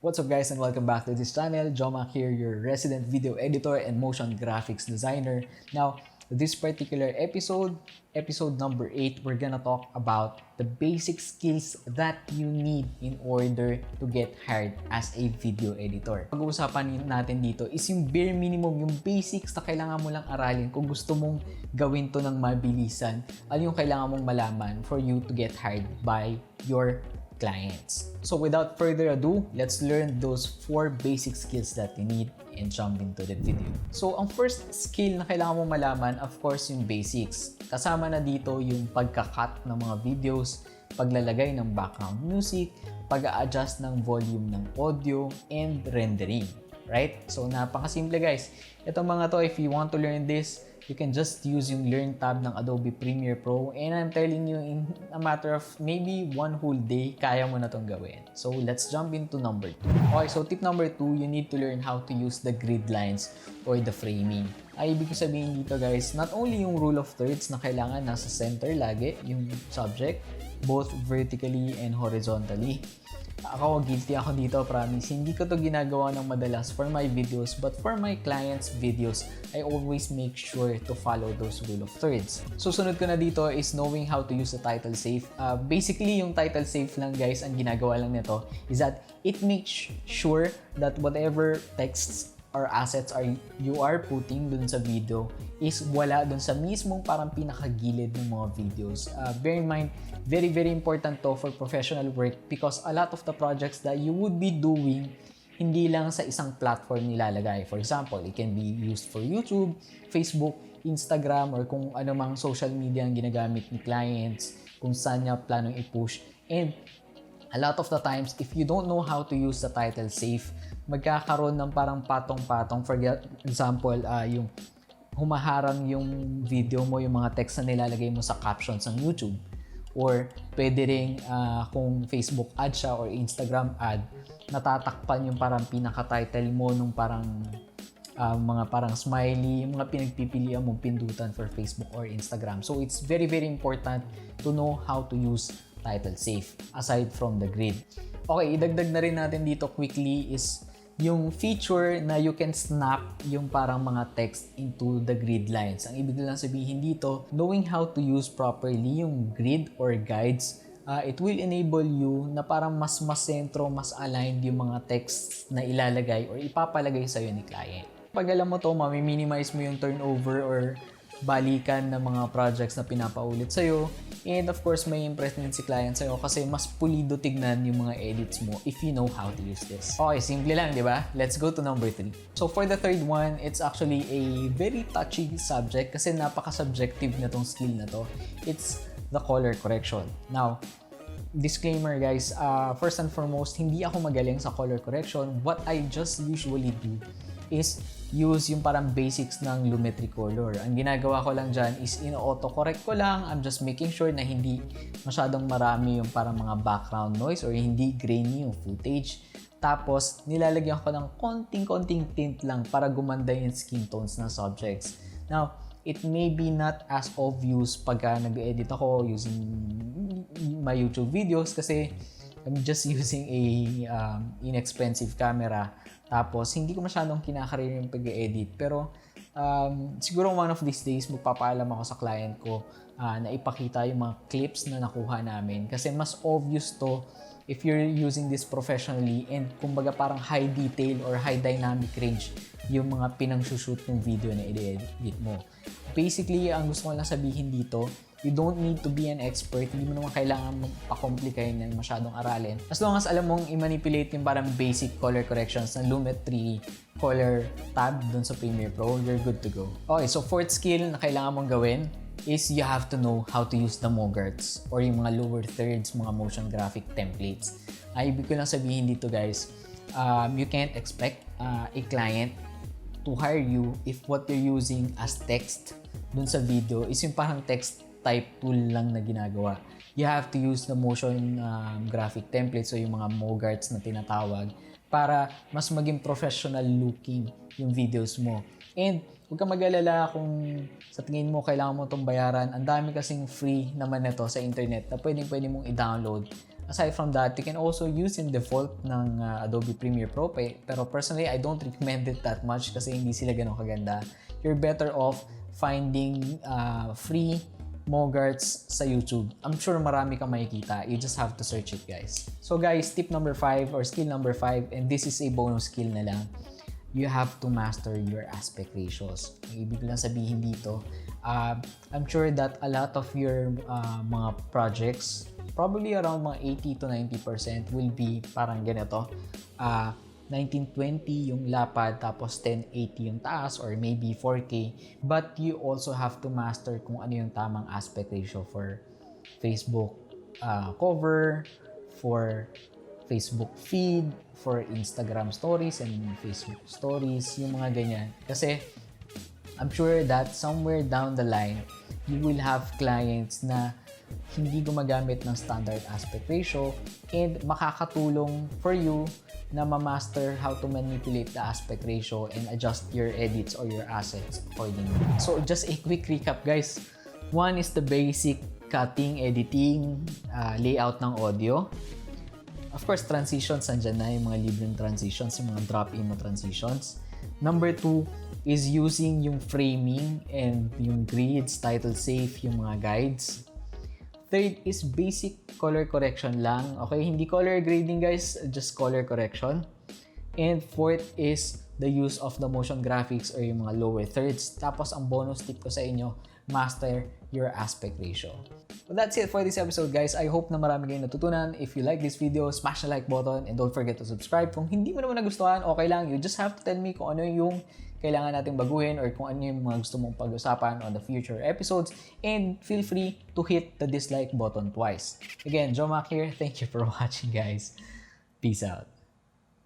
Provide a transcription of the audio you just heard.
What's up guys and welcome back to this channel. Jomak here, your resident video editor and motion graphics designer. Now, this particular episode number 8, we're gonna talk about the basic skills that you need in order to get hired as a video editor. Pag-uusapan natin dito is yung bare minimum, yung basics na kailangan mo lang aralin kung gusto mong gawin to ng mabilisan. Ano yung kailangan mong malaman for you to get hired by your clients. So without further ado, let's learn those 4 basic skills that you need and jump into the video. So ang first skill na kailangan mo malaman, of course, yung basics. Kasama na dito yung pagka-cut ng mga videos, paglalagay ng background music, pag-a-adjust ng volume ng audio, and rendering. Right? So napakasimple guys. Itong mga to, if you want to learn this, you can just use yung Learn tab ng Adobe Premiere Pro, and I'm telling you, in a matter of maybe 1 whole day, kaya mo na itong gawin. So let's jump into number 2. Okay, so tip number 2, you need to learn how to use the grid lines or the framing. Ay, ibig sabihin dito guys, not only yung rule of thirds na kailangan nasa center lagi yung subject, both vertically and horizontally. Ako, guilty ako dito, promise. Hindi ko to ginagawa ng madalas for my videos, but for my clients' videos, I always make sure to follow those rule of thirds. Susunod ko na dito is knowing how to use the title safe. Basically, yung title safe lang guys, ang ginagawa lang nito is that it makes sure that whatever texts or assets you are putting dun sa video is wala dun sa mismong parang pinakagilid ng mga videos. Bear in mind, very important to for professional work because a lot of the projects that you would be doing hindi lang sa isang platform nilalagay. For example, it can be used for YouTube, Facebook, Instagram, or kung ano mang social media ang ginagamit ni clients, kung saan niya planong i-push. And a lot of the times, if you don't know how to use the title safe, magkakaroon ng parang patong-patong. For example, yung humaharang yung video mo, yung mga text na nilalagay mo sa captions ng YouTube. Or pwede rin kung Facebook ad siya or Instagram ad, natatakpan yung parang pinaka-title mo nung parang mga parang smiley, yung mga pinagpipilian mong pindutan for Facebook or Instagram. So it's very important to know how to use title safe aside from the grid. Okay, idagdag na rin natin dito quickly is yung feature na you can snap yung parang mga text into the grid lines. Ang ibig lang sabihin dito, knowing how to use properly yung grid or guides, it will enable you na parang mas sentro, mas aligned yung mga texts na ilalagay or ipapalagay sa'yo ni client. Pag alam mo to, mami-minimize mo yung turnover or balikan ng mga projects na pinapaulit sa'yo. And of course, may impress din si client sa'yo kasi mas pulido tignan yung mga edits mo if you know how to use this. Okay, simple lang, di ba? Let's go to number 3. So for the third one, it's actually a very touchy subject kasi napaka-subjective na tong skill na to. It's the color correction. Now, disclaimer guys, first and foremost, hindi ako magaling sa color correction. What I just usually do is use yung parang basics ng Lumetri color. Ang ginagawa ko lang dyan is in-auto-correct ko lang. I'm just making sure na hindi masyadong marami yung parang mga background noise or hindi grainy yung footage. Tapos, nilalagyan ko ng konting tint lang para gumanda yung skin tones ng subjects. Now, it may be not as obvious pagka nag-edit ako using my YouTube videos kasi I'm just using a inexpensive camera. Tapos, hindi ko masyadong kinakarir yung pag-edit. Pero, siguro one of these days, magpapaalam ako sa client ko na ipakita yung mga clips na nakuha namin. Kasi mas obvious to if you're using this professionally and kumbaga parang high detail or high dynamic range yung mga pinang-shoot ng video na i-edit mo. Basically, ang gusto ko lang sabihin dito, you don't need to be an expert. Hindi mo naman kailangan pa-complicated ng masyadong aralin. As long as alam mong i-manipulate yung parang basic color corrections ng Lumetri color tab dun sa Premiere Pro, you're good to go. Okay, so fourth skill na kailangan mong gawin is you have to know how to use the mogarts or yung mga lower thirds, mga motion graphic templates. Ibig ko lang sabihin dito guys, you can't expect a client to hire you if what you're using as text dun sa video is yung parang text type tool lang na ginagawa. You have to use the motion graphic templates o yung mga mogarts na tinatawag para mas maging professional looking yung videos mo. And huwag kang mag-alala kung sa tingin mo kailangan mo itong bayaran. Ang dami kasing free naman nito sa internet na pwede mong i-download Aside from that, you can also use yung default ng Adobe Premiere Pro. Pero personally, I don't recommend it that much kasi hindi sila ganun kaganda. You're better off finding free Mogarts sa YouTube. I'm sure marami kang makikita. You just have to search it, guys. So guys, tip number 5 or skill number 5, and this is a bonus skill na lang. You have to master your aspect ratios. Ang ibig lang sabihin dito, I'm sure that a lot of your mga projects, probably around mga 80 to 90% will be parang ganito. 1920 yung lapad, tapos 1080 yung taas, or maybe 4K. But you also have to master kung ano yung tamang aspect ratio for Facebook cover, for Facebook feed, for Instagram stories and Facebook stories, yung mga ganyan. Kasi I'm sure that somewhere down the line, you will have clients na hindi gumagamit ng standard aspect ratio, and makakatulong for you na ma-master how to manipulate the aspect ratio and adjust your edits or your assets accordingly. So just a quick recap, guys. One is the basic cutting, editing, layout ng audio. Of course, transitions, andyan na yung mga libreng transitions, yung mga drop-in na transitions. Number 2 is using yung framing and yung grids, title safe, yung mga guides. Third is basic color correction lang. Okay, hindi color grading, guys, just color correction. And fourth is the use of the motion graphics or yung mga lower thirds. Tapos ang bonus tip ko sa inyo, master your aspect ratio. Well, that's it for this episode, guys. I hope na marami kayong natutunan. If you like this video, smash the like button and don't forget to subscribe. Kung hindi mo naman nagustuhan, okay lang. You just have to tell me kung ano yung kailangan natin baguhin or kung ano yung mga gusto mong pag-usapan on the future episodes, and feel free to hit the dislike button twice. Again, Jomak here. Thank you for watching, guys. Peace out.